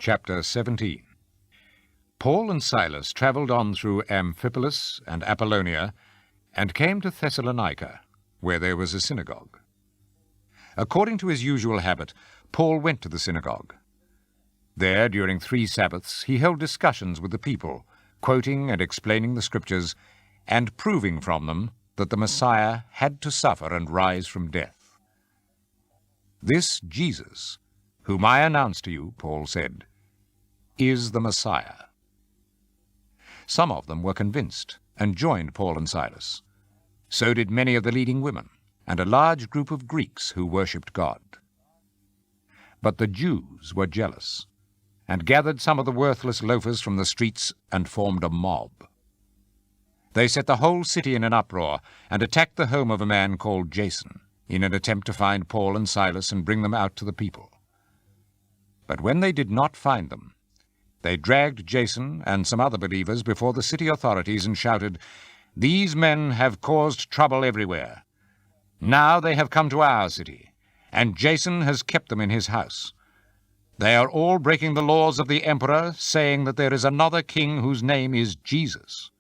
Chapter 17. Paul and Silas travelled on through Amphipolis and Apollonia, and came to Thessalonica, where there was a synagogue. According to his usual habit, Paul went to the synagogue. There, during 3 Sabbaths, he held discussions with the people, quoting and explaining the Scriptures, and proving from them that the Messiah had to suffer and rise from death. "This Jesus, whom I announce to you," Paul said, "is the Messiah." Some of them were convinced and joined Paul and Silas. So did many of the leading women, and a large group of Greeks who worshipped God. But the Jews were jealous, and gathered some of the worthless loafers from the streets and formed a mob. They set the whole city in an uproar and attacked the home of a man called Jason, in an attempt to find Paul and Silas and bring them out to the people. But when they did not find them, they dragged Jason and some other believers before the city authorities and shouted, "These men have caused trouble everywhere. Now they have come to our city, and Jason has kept them in his house. They are all breaking the laws of the emperor, saying that there is another king whose name is Jesus."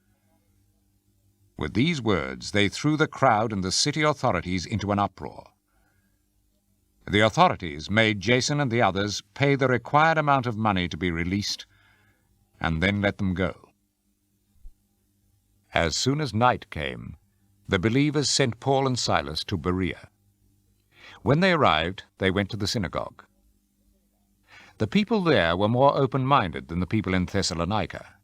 With these words, they threw the crowd and the city authorities into an uproar. The authorities made Jason and the others pay the required amount of money to be released, and then let them go. As soon as night came, the believers sent Paul and Silas to Berea. When they arrived, they went to the synagogue. The people there were more open-minded than the people in Thessalonica.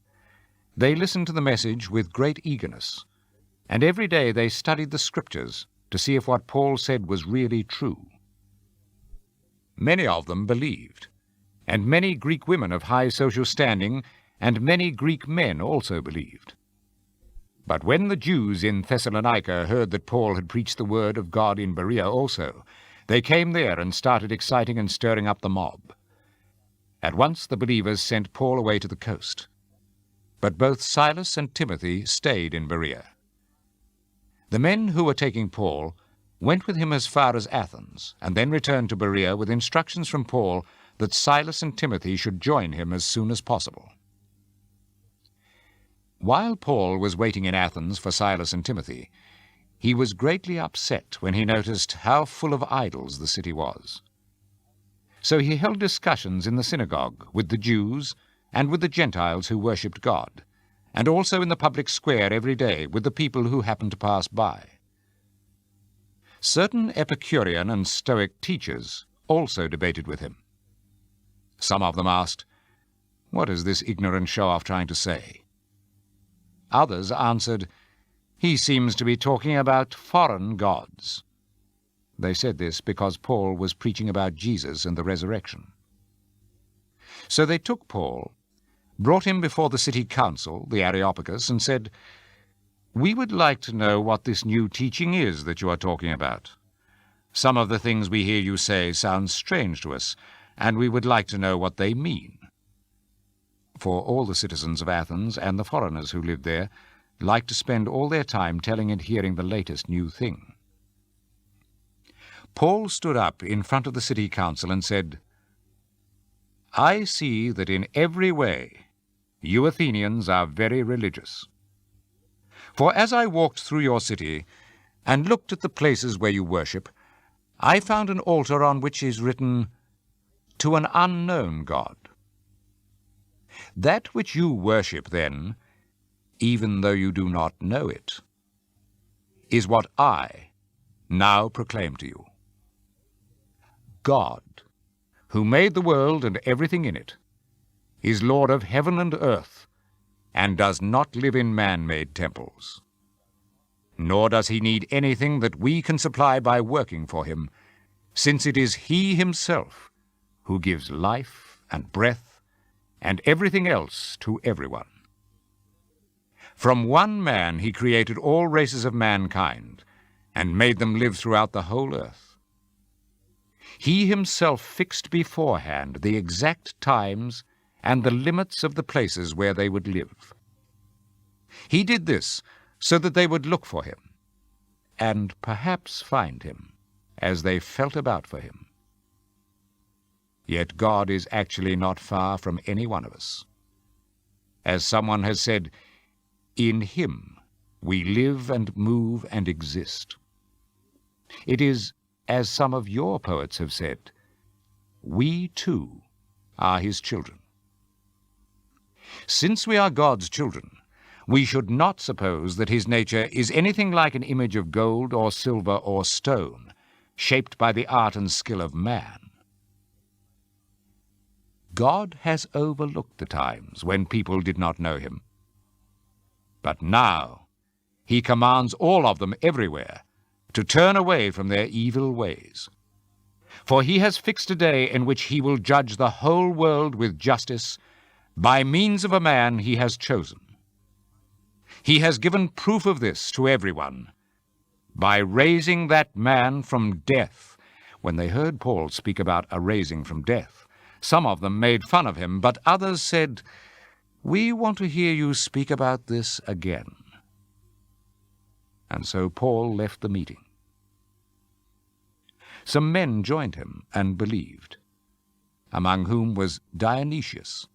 They listened to the message with great eagerness, and every day they studied the Scriptures to see if what Paul said was really true. Many of them believed, and many Greek women of high social standing and many Greek men also believed. But when the Jews in Thessalonica heard that Paul had preached the word of God in Berea also, they came there and started exciting and stirring up the mob. At once the believers sent Paul away to the coast. But both Silas and Timothy stayed in Berea. The men who were taking Paul went with him as far as Athens, and then returned to Berea with instructions from Paul that Silas and Timothy should join him as soon as possible. While Paul was waiting in Athens for Silas and Timothy, he was greatly upset when he noticed how full of idols the city was. So he held discussions in the synagogue with the Jews and with the Gentiles who worshipped God, and also in the public square every day with the people who happened to pass by. Certain Epicurean and Stoic teachers also debated with him. Some of them asked, "What is this ignorant show-off trying to say?" Others answered, "He seems to be talking about foreign gods." They said this because Paul was preaching about Jesus and the resurrection. So they took Paul, brought him before the city council, the Areopagus, and said, "We would like to know what this new teaching is that you are talking about. Some of the things we hear you say sound strange to us, and we would like to know what they mean." For all the citizens of Athens and the foreigners who lived there liked to spend all their time telling and hearing the latest new thing. Paul stood up in front of the city council and said, "I see that in every way you Athenians are very religious. For as I walked through your city and looked at the places where you worship, I found an altar on which is written, 'To an unknown God.' That which you worship, then, even though you do not know it, is what I now proclaim to you. God, who made the world and everything in it, is Lord of heaven and earth, and does not live in man-made temples. Nor does he need anything that we can supply by working for him, since it is he himself who gives life and breath and everything else to everyone. From one man he created all races of mankind, and made them live throughout the whole earth. He himself fixed beforehand the exact times and the limits of the places where they would live. He did this so that they would look for him, and perhaps find him, as they felt about for him. Yet God is actually not far from any one of us. As someone has said, in Him we live and move and exist. It is, as some of your poets have said, we too are His children. Since we are God's children, we should not suppose that His nature is anything like an image of gold or silver or stone, shaped by the art and skill of man. God has overlooked the times when people did not know Him. But now He commands all of them everywhere to turn away from their evil ways. For He has fixed a day in which He will judge the whole world with justice by means of a man He has chosen. He has given proof of this to everyone by raising that man from death. When they heard Paul speak about a raising from death, some of them made fun of him, but others said, "We want to hear you speak about this again." And so Paul left the meeting. Some men joined him and believed, among whom was Dionysius,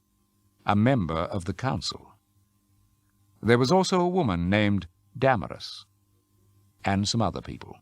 a member of the council. There was also a woman named Damaris, and some other people.